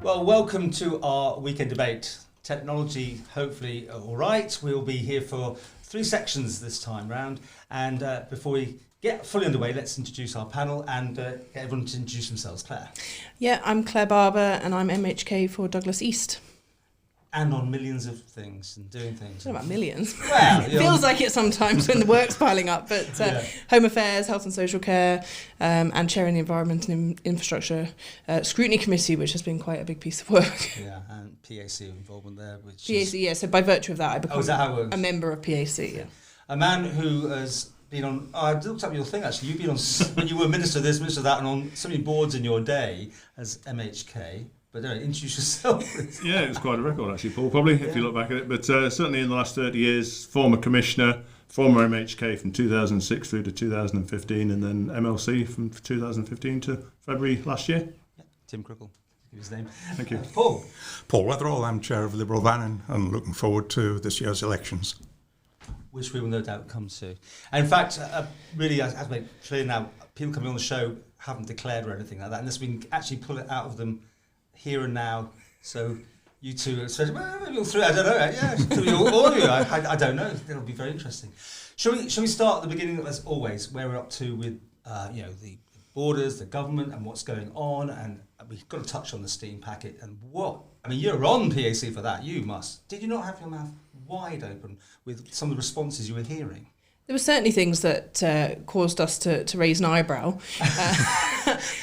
Well, welcome to our weekend debate. Technology, hopefully, all right. We'll be here for 3 sections this time round. And before we get fully underway, let's introduce our panel and get everyone to introduce themselves. Claire. Yeah, I'm Clare Barber and I'm MHK for Douglas East. And on millions of things and doing things. It's not about millions. Well, it feels like it sometimes when the work's piling up. But Home Affairs, Health and Social Care, and chairing the Environment and Infrastructure Scrutiny Committee, which has been quite a big piece of work. Yeah, and PAC involvement there. Which PAC, yeah. So by virtue of that, I become a member of PAC. Yeah. A man who has been on. I looked up your thing actually. You've been on when you were minister of this, minister of that, and on so many boards in your day as MHK. But introduce yourself. Yeah, it's quite a record actually, Paul, probably, if you look back at it. But certainly in the last 30 years, former commissioner, former MHK from 2006 through to 2015, and then MLC from 2015 to February last year. Yeah. Tim Crookall, give his name. Thank you. Paul. Paul Weatherall, I'm chair of Liberal Vannin and looking forward to this year's elections. Which we will no doubt come to. And in fact, really, as made clear now, people coming on the show haven't declared or anything like that, unless we can actually pull it out of them here and now. So you two said, well, maybe all 3. I don't know. Yeah, all of you. I don't know. It'll be very interesting. Shall we start at the beginning, as always, where we're up to with the borders, the government, and what's going on, and we've got to touch on the steam packet and what. I mean, you're on PAC for that. You must. Did you not have your mouth wide open with some of the responses you were hearing? There were certainly things that caused us to raise an eyebrow.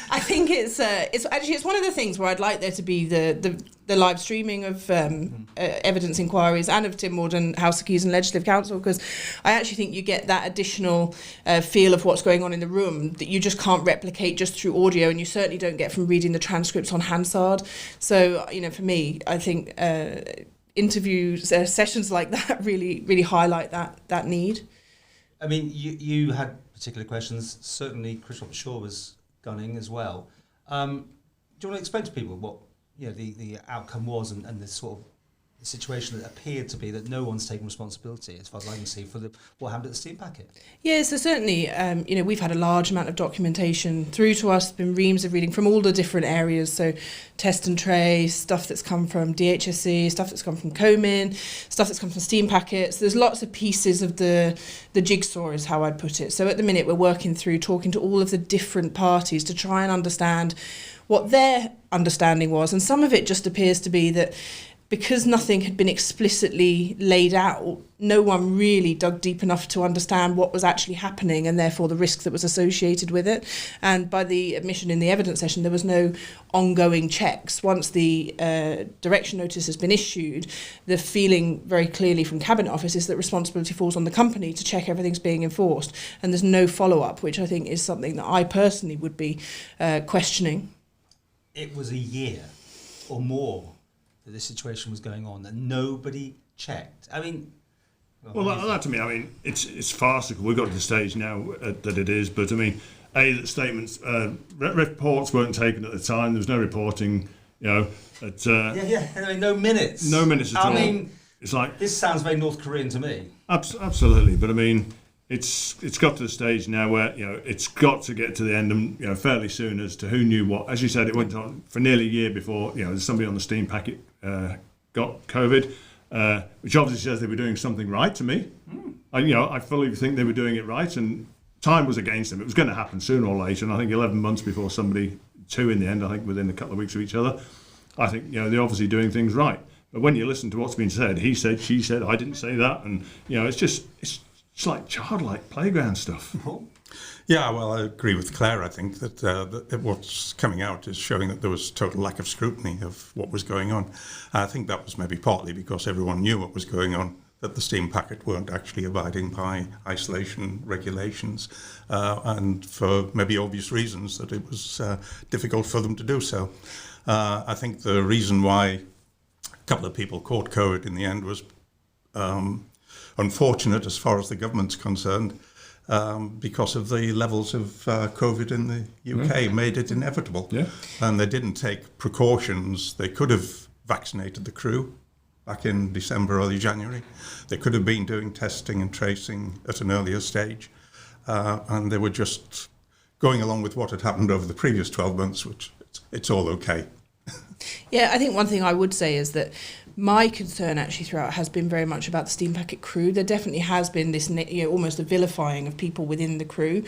I think it's one of the things where I'd like there to be the live streaming of evidence inquiries and of Tim Morden, House of Keys and Legislative Council, because I actually think you get that additional feel of what's going on in the room that you just can't replicate just through audio, and you certainly don't get from reading the transcripts on Hansard. So, for me, I think interviews, sessions like that really highlight that need. I mean, you had particular questions. Certainly, Christopher Shaw was gunning as well. Do you want to explain to people what the outcome was and the sort of the situation that appeared to be that no one's taken responsibility, as far as I can see, for what happened at the steam packet? Yeah, so certainly, we've had a large amount of documentation through to us, been reams of reading from all the different areas, so test and trace, stuff that's come from DHSC, stuff that's come from Comin, stuff that's come from steam packets. There's lots of pieces of the jigsaw, is how I'd put it. So at the minute, we're working through talking to all of the different parties to try and understand what their understanding was, and some of it just appears to be that because nothing had been explicitly laid out, no one really dug deep enough to understand what was actually happening and therefore the risk that was associated with it. And by the admission in the evidence session, there was no ongoing checks. Once the direction notice has been issued, the feeling very clearly from Cabinet Office is that responsibility falls on the company to check everything's being enforced. And there's no follow-up, which I think is something that I personally would be questioning. It was a year or more that this situation was going on, that nobody checked. I mean... Well, that to me, it's farcical. We've got to the stage now that it is, but that statements, reports weren't taken at the time, there was no reporting, no minutes. No minutes at all. It's like... This sounds very North Korean to me. Absolutely, but it's got to the stage now where it's got to get to the end and fairly soon as to who knew what. As you said, it went on for nearly a year before somebody on the steam packet got COVID, which obviously says they were doing something right to me. I fully think they were doing it right, and time was against them. It was going to happen sooner or later, and I think 11 months before somebody, 2 in the end, I think within a couple of weeks of each other, I think they're obviously doing things right. But when you listen to what's been said, he said, she said, I didn't say that, and it's like childlike playground stuff. Yeah, well, I agree with Claire. I think that what's coming out is showing that there was total lack of scrutiny of what was going on. I think that was maybe partly because everyone knew what was going on, that the steam packet weren't actually abiding by isolation regulations, and for maybe obvious reasons that it was difficult for them to do so. I think the reason why a couple of people caught COVID in the end was unfortunate as far as the government's concerned, because of the levels of COVID in the UK made it inevitable. Yeah. And they didn't take precautions. They could have vaccinated the crew back in December, early January. They could have been doing testing and tracing at an earlier stage. And they were just going along with what had happened over the previous 12 months, which it's all okay. Yeah, I think one thing I would say is that my concern actually throughout has been very much about the steam packet crew. There definitely has been this, almost a vilifying of people within the crew,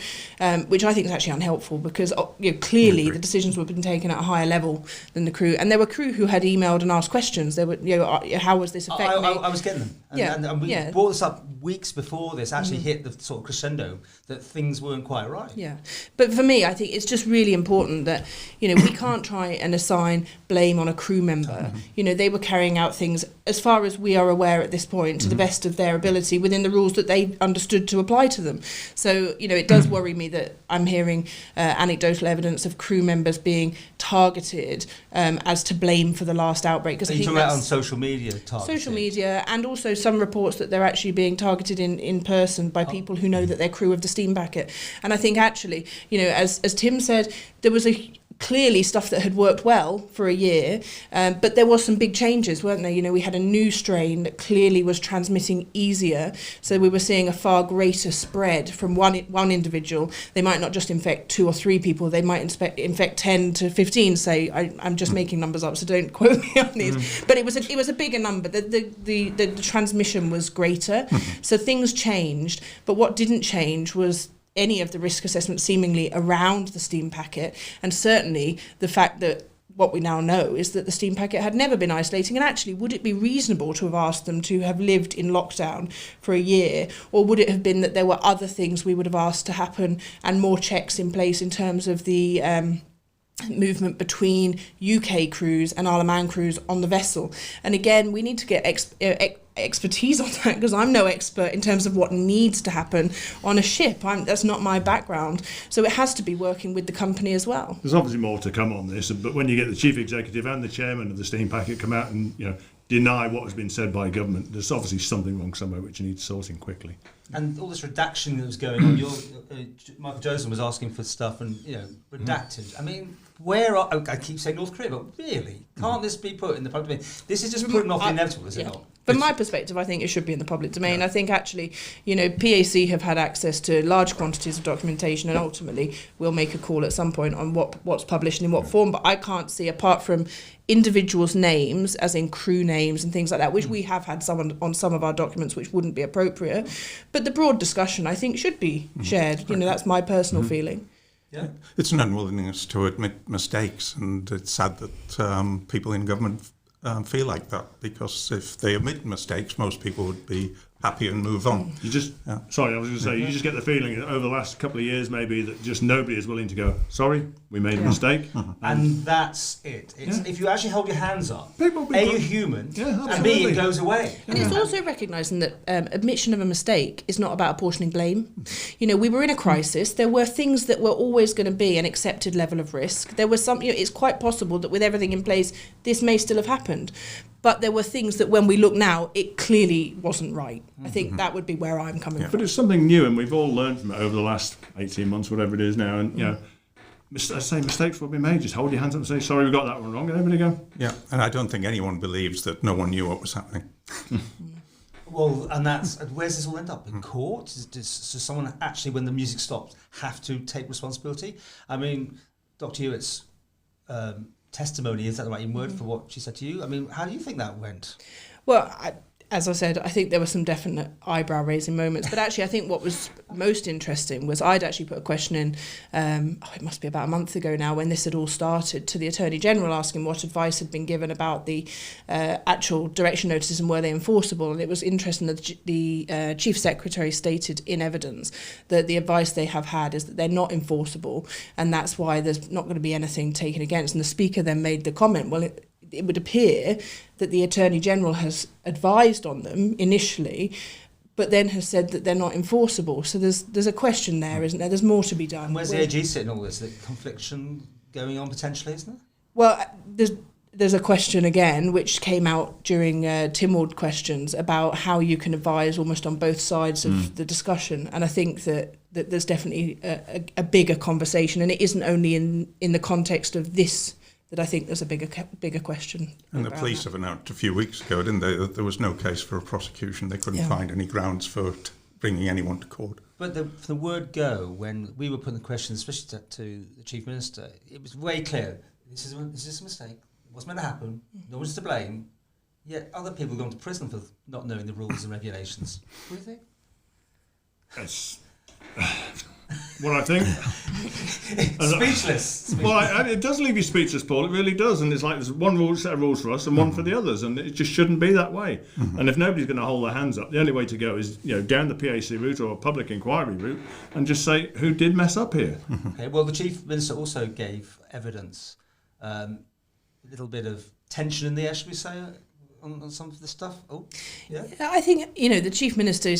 which I think is actually unhelpful because clearly the decisions were being taken at a higher level than the crew. And there were crew who had emailed and asked questions. They were, how was this affecting me? I was getting them. And we brought this up weeks before this actually hit the sort of crescendo that things weren't quite right. Yeah. But for me, I think it's just really important that, we can't try and assign blame on a crew member. They were carrying out things, as far as we are aware at this point, to the best of their ability within the rules that they understood to apply to them. So, it does worry me that I'm hearing anecdotal evidence of crew members being targeted as to blame for the last outbreak. So you're talking about on social media targeted? Social media, and also some reports that they're actually being targeted in person by people who know that they're crew of the steam packet. And I think actually, as Tim said, there was clearly stuff that had worked well for a year, but there was some big changes, weren't there? We had a new strain that clearly was transmitting easier, so we were seeing a far greater spread from one individual. They might not just infect 2 or 3 people, they might infect 10 to 15, say. I'm just making numbers up, so don't quote me on these. But it was a bigger number. The transmission was greater, so things changed. But what didn't change was any of the risk assessment seemingly around the steam packet, and certainly the fact that what we now know is that the steam packet had never been isolating. And actually, would it be reasonable to have asked them to have lived in lockdown for a year, or would it have been that there were other things we would have asked to happen and more checks in place in terms of the movement between UK crews and Isle of Man crews on the vessel? And again, we need to get expertise on that, because I'm no expert in terms of what needs to happen on a ship. That's not my background. So it has to be working with the company as well. There's obviously more to come on this, but when you get the chief executive and the chairman of the steam packet come out and deny what has been said by government, there's obviously something wrong somewhere which you need sorting quickly. And all this redaction that was going on, Michael Joseph was asking for stuff and redacted. I mean, I keep saying North Korea, but really, can't this be put in the public domain? This is just putting off the inevitable, is it not? From my perspective, I think it should be in the public domain. I think actually, PAC have had access to large quantities of documentation, and ultimately we'll make a call at some point on what's published and in what form. But I can't see, apart from individuals' names, as in crew names and things like that, which we have had on some of our documents, which wouldn't be appropriate. But the broad discussion, I think, should be shared. That's my personal feeling. Yeah. It's an unwillingness to admit mistakes, and it's sad that people in government feel like that, because if they admit mistakes, most people would be happy and move on. You just you just get the feeling that over the last couple of years maybe that just nobody is willing to go, sorry, we made a mistake. And that's it. If you actually hold your hands up, you're human, and B, it goes away. And it's also recognising that admission of a mistake is not about apportioning blame. We were in a crisis. There were things that were always going to be an accepted level of risk. There was some, it's quite possible that with everything in place, this may still have happened. But there were things that when we look now, it clearly wasn't right. I think that would be where I'm coming from. But it's something new, and we've all learned from it over the last 18 months, whatever it is now. And, I say mistakes will be made. Just hold your hands up and say, sorry, we got that one wrong. And everybody go. Yeah, and I don't think anyone believes that no one knew what was happening. Well, and where's this all end up? In court? Does someone actually, when the music stops, have to take responsibility? I mean, Dr. Hewitt's testimony, is that the right word for what she said to you? I mean, how do you think that went? Well, as I said, I think there were some definite eyebrow-raising moments. But actually, I think what was most interesting was I'd actually put a question in, it must be about a month ago now, when this had all started, to the Attorney-General, asking what advice had been given about the actual direction notices and were they enforceable. And it was interesting that the Chief Secretary stated in evidence that the advice they have had is that they're not enforceable, and that's why there's not going to be anything taken against. And the Speaker then made the comment, well, it would appear that the Attorney-General has advised on them initially, but then has said that they're not enforceable. So there's a question there, isn't there? There's more to be done. And where's the AG sitting all this? The confliction going on potentially, isn't there? Well, there's a question again, which came out during Tynwald questions, about how you can advise almost on both sides of the discussion. And I think that there's definitely a bigger conversation, and it isn't only in the context of this that I think there's a bigger question. And the police have announced a few weeks ago, didn't they, that there was no case for a prosecution. They couldn't find any grounds for bringing anyone to court. But the word go, when we were putting the questions, especially to the Chief Minister, it was very clear, is this a mistake? what's meant to happen, no one's to blame, yet other people are going to prison for not knowing the rules and regulations. What do you think? That's what I think. Speechless. Well, it does leave you speechless, Paul. It really does. And it's like there's one set of rules for us and one for the others, and it just shouldn't be that way. And if nobody's going to hold their hands up, the only way to go is down the PAC route or a public inquiry route, and just say who did mess up here. Okay, well, the Chief Minister also gave evidence, a little bit of tension in the air, should we say, on some of the stuff. Oh, yeah. I think the Chief Minister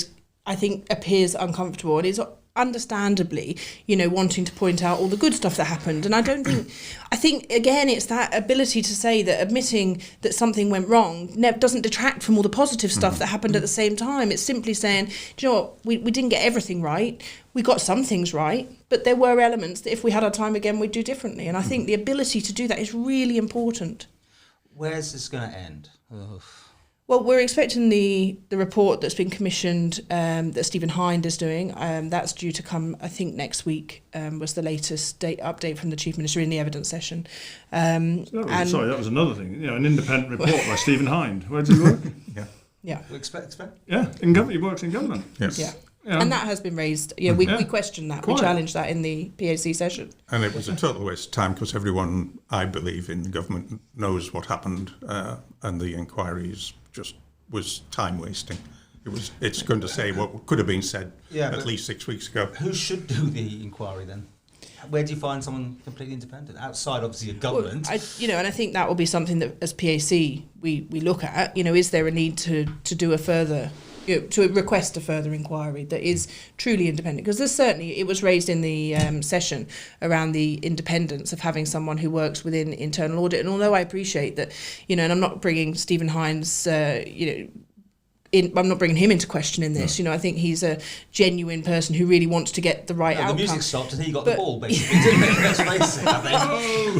appears uncomfortable and is understandably, wanting to point out all the good stuff that happened. And I think again, it's that ability to say that admitting that something went wrong doesn't detract from all the positive stuff that happened at the same time. It's simply saying, do you know what, we didn't get everything right. We got some things right, but there were elements that if we had our time again, we'd do differently. And I think the ability to do that is really important. Where's this going to end? Ugh. Well, we're expecting the report that's been commissioned that Stephen Hind is doing. That's due to come, I think, next week, was the latest update from the Chief Minister in the evidence session. Sorry, that was another thing. An independent report by Stephen Hind. Where does he work? Yeah. We expect? Yeah, in government. He works in government. Yes. Yeah. And that has been raised. We questioned that. Quite. We challenged that in the PAC session. And it was a total waste of time because everyone, I believe, in the government knows what happened, and the inquiries just was time wasting. It's going to say what could have been said at least 6 weeks ago. Who should do the inquiry then? Where do you find someone completely independent outside, obviously, of government? Well, and I think that will be something that, as PAC, we look at. Is there a need to do a further? To request a further inquiry that is truly independent, because there's certainly, it was raised in the session around the independence of having someone who works within internal audit. And although I appreciate that, and I'm not bringing Stephen Hind's, I'm not bringing him into question in this. I think he's a genuine person who really wants to get the right outcome. The music stopped and he got the ball, basically, didn't it? Let's face it, I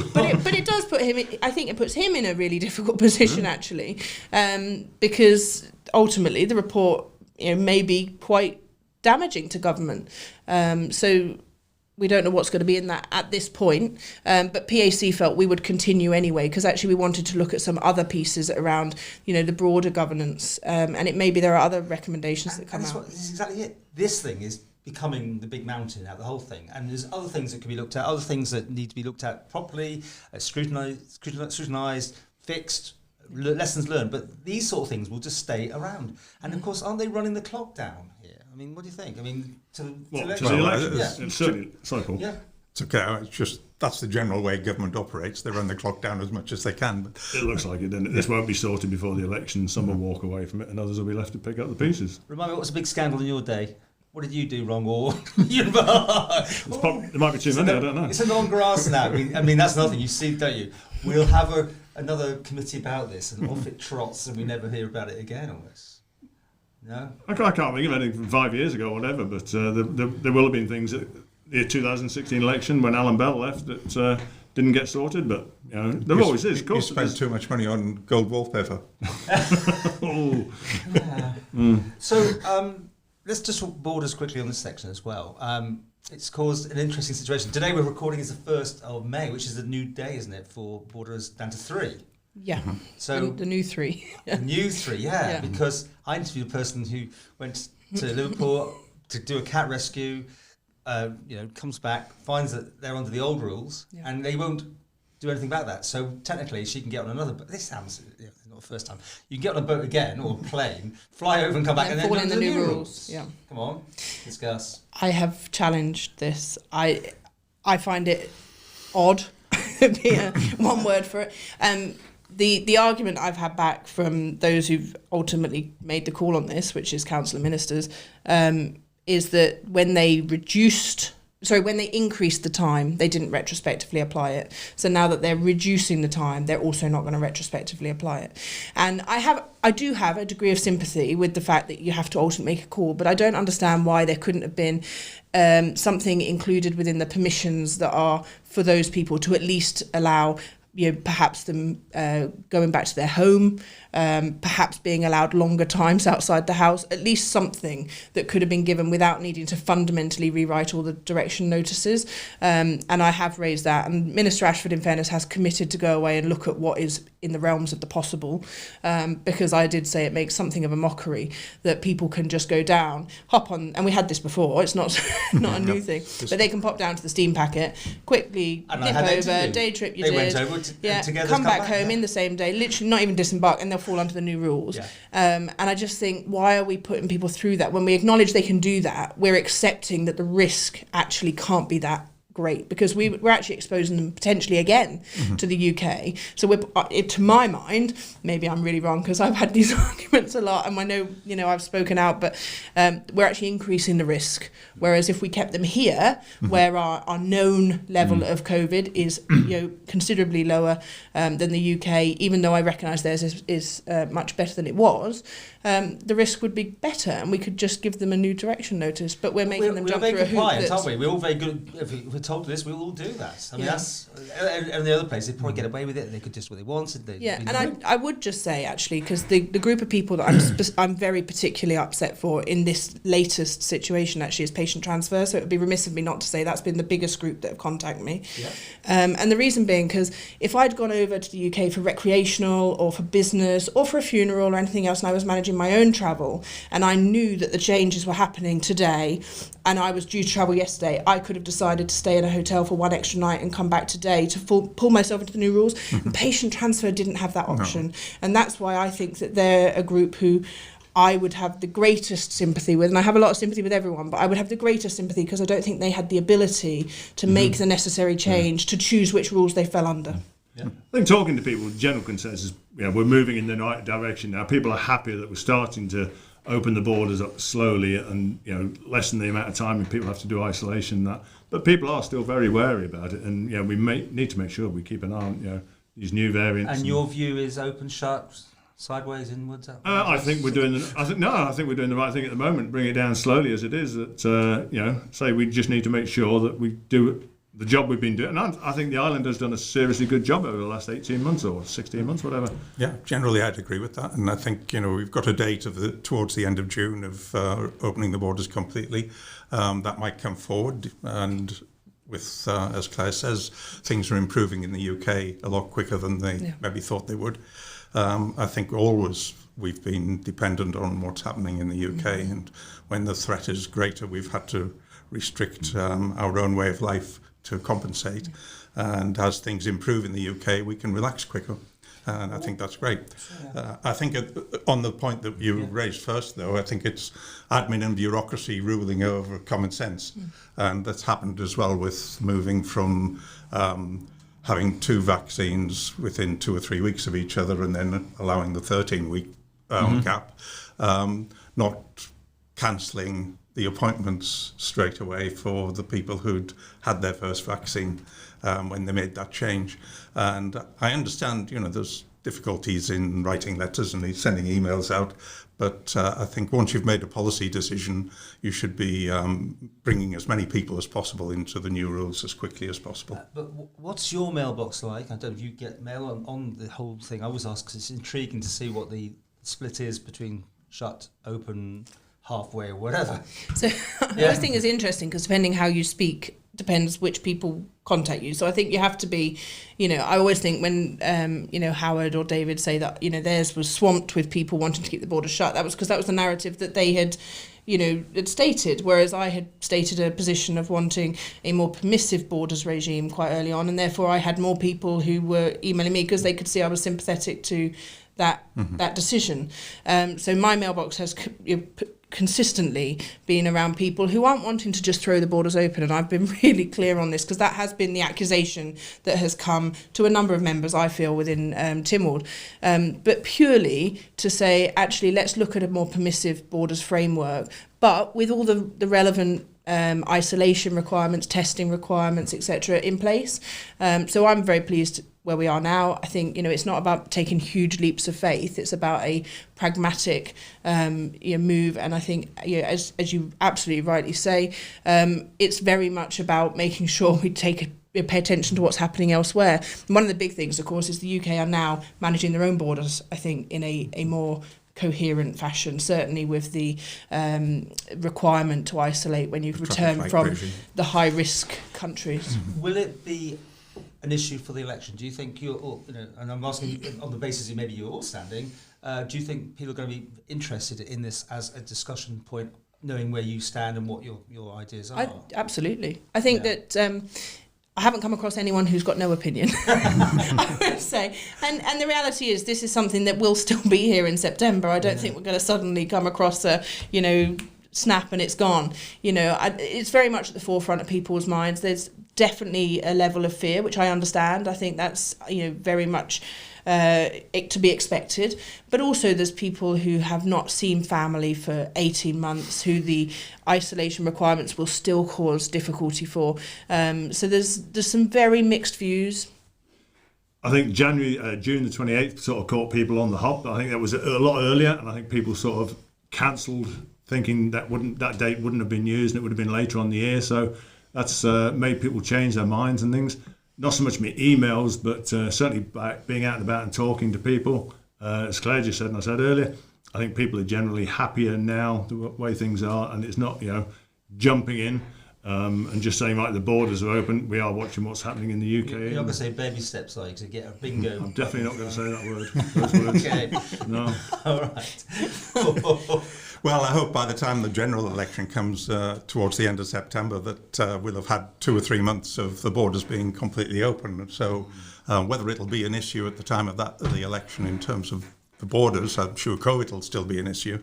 think. But it does put him. I think it puts him in a really difficult position, actually, because ultimately the report, may be quite damaging to government. So we don't know what's going to be in that at this point. But PAC felt we would continue anyway, because actually we wanted to look at some other pieces around, the broader governance. And it may be there are other recommendations that come out. This is exactly it. This thing is becoming the big mountain out, the whole thing. And there's other things that can be looked at, other things that need to be looked at properly, scrutinised, fixed, lessons learned. But these sort of things will just stay around. And of course, aren't they running the clock down here? I mean, what do you think? I mean, to the elections. Certainly. Sorry, Paul. Yeah. It's okay. It's just that's the general way government operates. They run the clock down as much as they can. But it looks like it, doesn't it? This won't be sorted before the election. Some will walk away from it, and others will be left to pick up the pieces. Remind me, what was a big scandal in your day? What did you do wrong, or there might be too many. I don't know. It's a long grass now. I mean, that's nothing. You see, don't you? We'll have another committee about this, and off it trots, and we never hear about it again, almost. No, I can't think of anything from 5 years ago or whatever, but there will have been things at the 2016 election when Alan Bell left that didn't get sorted, but there always is. Of course, you spent too much money on gold wallpaper. So let's just talk borders quickly on this section as well. It's caused an interesting situation. Today we're recording is the 1st of May, which is a new day, isn't it, for borders down to 3? Yeah. So the new 3. The new 3, yeah, because I interviewed a person who went to Liverpool to do a cat rescue, comes back, finds that they're under the old rules, and they won't do anything about that. So technically she can get on another boat. This sounds not the first time. You can get on a boat again or a plane, fly over and come back and then fall go in under the new new rules. Yeah. Come on, discuss. I have challenged this. I find it odd, one word for it. The argument I've had back from those who've ultimately made the call on this, which is council and ministers, is that when they increased the time, they didn't retrospectively apply it. So now that they're reducing the time, they're also not going to retrospectively apply it. And I do have a degree of sympathy with the fact that you have to ultimately make a call, but I don't understand why there couldn't have been something included within the permissions that are for those people to at least allow perhaps them going back to their home, perhaps being allowed longer times outside the house, at least something that could have been given without needing to fundamentally rewrite all the direction notices. And I have raised that. And Minister Ashford, in fairness, has committed to go away and look at what is in the realms of the possible, because I did say it makes something of a mockery that people can just go down, hop on, and we had this before, it's not not a new thing, but they can pop down to the steam packet, quickly And nip over, day trip They went over together, come back home in the same day, literally not even disembark, and they'll fall under the new rules. And I just think, why are we putting people through that? When we acknowledge they can do that, we're accepting that the risk actually can't be that great, because we're actually exposing them potentially again to the UK. So to my mind, maybe I'm really wrong because I've had these arguments a lot, and I know I've spoken out, but we're actually increasing the risk. Whereas if we kept them here, where our known level of COVID is considerably lower than the UK, even though I recognise theirs is much better than it was, the risk would be better, and we could just give them a new direction notice. But we're making them jump through a hoop. Aren't we? We're all very good. If we're told this, we'll all do that. I mean, that's and the other place, they'd probably get away with it. They could just what they wanted. I would just say, actually, because the group of people that I'm very particularly upset for in this latest situation actually is patient transfer. So it would be remiss of me not to say that's been the biggest group that have contacted me. And the reason being, because if I'd gone over to the UK for recreational or for business or for a funeral or anything else, and I was managing my own travel, and I knew that the changes were happening today, and I was due to travel yesterday, I could have decided to stay in a hotel for one extra night and come back today to pull myself into the new rules. And patient transfer didn't have that option. And that's why I think that they're a group who I would have the greatest sympathy with, and I have a lot of sympathy with everyone, but I would have the greatest sympathy because I don't think they had the ability to make the necessary change to choose which rules they fell under. I think talking to people, general consensus, we're moving in the right direction now. People are happy that we're starting to open the borders up slowly and lessen the amount of time and people have to do isolation and that. But people are still very wary about it, and we need to make sure we keep an eye on these new variants. And your view is open, shut, sideways, inwards, outwards? I think we're doing. I think we're doing the right thing at the moment. Bring it down slowly as it is. That say we just need to make sure that we do the job we've been doing. And I think the island has done a seriously good job over the last 18 months or 16 months, whatever. Yeah, generally I'd agree with that. And I think, we've got a date towards the end of June of opening the borders completely. That might come forward. And with, as Claire says, things are improving in the UK a lot quicker than they maybe thought they would. I think always we've been dependent on what's happening in the UK. And when the threat is greater, we've had to restrict our own way of life to compensate, and as things improve in the UK, we can relax quicker, and I think that's great. I think on the point that you raised first, though, I think it's admin and bureaucracy ruling over common sense, and that's happened as well with moving from having 2 vaccines within 2 or 3 weeks of each other, and then allowing the 13-week gap, not cancelling the appointments straight away for the people who'd had their first vaccine when they made that change. And I understand, there's difficulties in writing letters and sending emails out, but I think once you've made a policy decision, you should be bringing as many people as possible into the new rules as quickly as possible. But what's your mailbox like? I don't know if you get mail on the whole thing. I always ask because it's intriguing to see what the split is between shut, open, halfway or whatever. So I always think it's interesting because depending how you speak depends which people contact you. So I think you have to be, I always think when, Howard or David say that, theirs was swamped with people wanting to keep the borders shut, that was because that was the narrative that they had, had stated, whereas I had stated a position of wanting a more permissive borders regime quite early on, and therefore I had more people who were emailing me because they could see I was sympathetic to that decision. So my mailbox has consistently been around people who aren't wanting to just throw the borders open, and I've been really clear on this because that has been the accusation that has come to a number of members, I feel, within Tynwald, but purely to say, actually, let's look at a more permissive borders framework, but with all the relevant isolation requirements, testing requirements, etc. in place. So I'm very pleased where we are now. I think, it's not about taking huge leaps of faith. It's about a pragmatic move. And I think, as you absolutely rightly say, it's very much about making sure we take pay attention to what's happening elsewhere. And one of the big things, of course, is the UK are now managing their own borders, I think, in a more coherent fashion, certainly with the requirement to isolate when you return from the high-risk countries. Will it be an issue for the election? Do you think you're all, and I'm asking on the basis that maybe you're all standing, do you think people are going to be interested in this as a discussion point, knowing where you stand and what your ideas are? Absolutely. I think that I haven't come across anyone who's got no opinion, I would say. And the reality is this is something that will still be here in September. I don't think we're going to suddenly come across a, snap and it's gone. It's very much at the forefront of people's minds. There's definitely a level of fear, which I understand. I think that's, very much to be expected. But also there's people who have not seen family for 18 months, who the isolation requirements will still cause difficulty for. So there's some very mixed views. I think June the 28th sort of caught people on the hop. I think that was a lot earlier, and I think people sort of cancelled thinking that date wouldn't have been used and it would have been later on the year. So that's made people change their minds and things. Not so much my emails, but certainly by being out and about and talking to people. As Claire just said, and I said earlier, I think people are generally happier now the way things are, and it's not, jumping in and just saying, right, the borders are open. We are watching what's happening in the UK. You're not going to say baby steps, like, to get a bingo. I'm definitely not going to say that word. Those words. Okay. No. All right. Well, I hope by the time the general election comes towards the end of September that we'll have had 2 or 3 months of the borders being completely open. So whether it'll be an issue at the time of the election in terms of the borders, I'm sure COVID will still be an issue,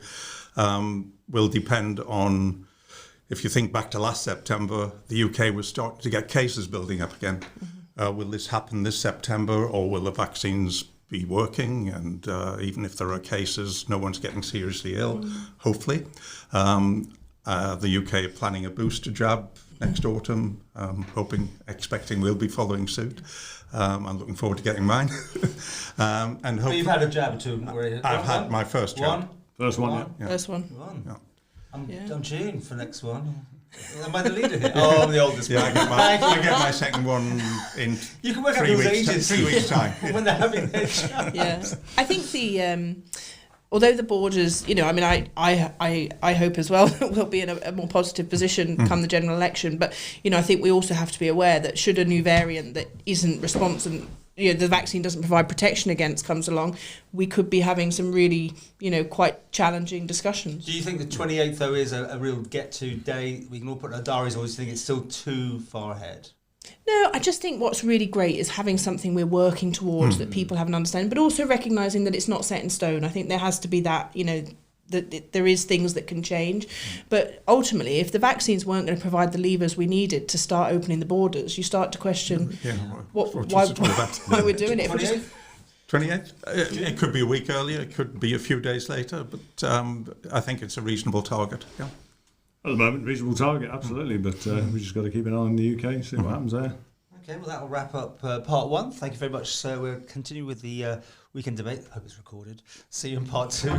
will depend on, if you think back to last September, the UK was starting to get cases building up again. Will this happen this September, or will the vaccines be working, and even if there are cases, no one's getting seriously ill, hopefully. The UK are planning a booster jab next autumn, expecting we'll be following suit. I'm looking forward to getting mine. And But you've had a jab too? I've had my first jab. First one, yeah. First one. Yeah. I'm June for next one. Am I the leader here? Oh, I'm the oldest. Yeah, I get my second one in you can work out 3 those weeks, ages. 3 weeks' time. When they're having their jab. Yeah, I think although the borders, I hope as well that we'll be in a more positive position come the general election. But I think we also have to be aware that should a new variant that isn't responsive, the vaccine doesn't provide protection against comes along, we could be having some really, quite challenging discussions. Do you think the 28th, though, is a real get-to day? We can all put in our diaries, or do you think it's still too far ahead? No, I just think what's really great is having something we're working towards that people have an understanding, but also recognising that it's not set in stone. I think there has to be that, that there is things that can change. But ultimately, if the vaccines weren't going to provide the levers we needed to start opening the borders, you start to question why we're doing it. 28th? It could be a week earlier, it could be a few days later, but I think it's a reasonable target. Yeah. At the moment, reasonable target, absolutely, but we just got to keep an eye on the UK, see what happens there. Okay, well, that will wrap up part 1. Thank you very much. So we'll continue with the weekend debate. I hope it's recorded. See you in part 2.